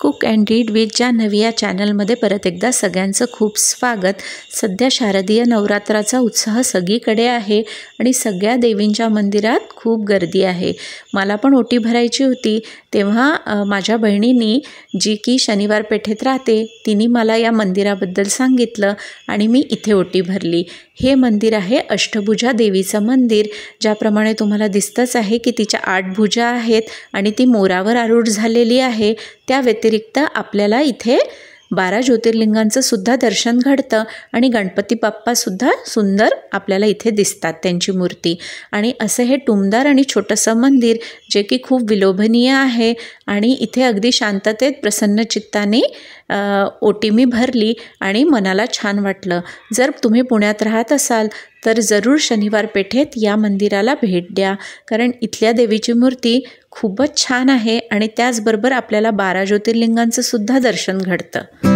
Cook and read with Janhavi या चॅनलमध्ये परत एकदा सगळ्यांचं खूप स्वागत। सध्या शारदीय नवरात्राचा उत्साह सगळीकडे आहे आणि सगळ्या देवींच्या मंदिरात खूप गर्दी आहे। मला पण ओटी भरायची होती तेव्हा माझ्या बहिणीनी जी की शनिवार पेठेत राहते तिने मला या मंदिराबद्दल सांगितलं आणि मी इथे ओटी भरली। हे मंदिर आहे अष्टभुजा देवीचं मंदिर। ज्याप्रमाणे तुम्हाला दिसतच आहे की तिच्या 8 भुजा आहेत आणि ती मोरावर आरूढ झालेली आहे। त्या व्यतिरिक्त आपल्याला इथे 12 ज्योतिर्लिंगांचं सुद्धा दर्शन घडतं आणि गणपती बाप्पा सुद्धा सुंदर आपल्याला इथे दिसतात त्यांची मूर्ती। आणि असं हे टुमदार आणि छोटंसं मंदिर जे की खूप विलोभनीय आहे आणि इथे अगदी शांततेत प्रसन्न चित्ताने ओटी मी भरली आणि मनाला छान वाटलं। जर तुम्ही पुण्यात राहत असाल तर जरूर शनिवार पेठेत या मंदिराला भेट द्या, कारण इथल्या देवीची मूर्ती खूपच छान आहे आणि त्याचबरोबर आपल्याला 12 ज्योतिर्लिंगांचं सुद्धा दर्शन घडतं।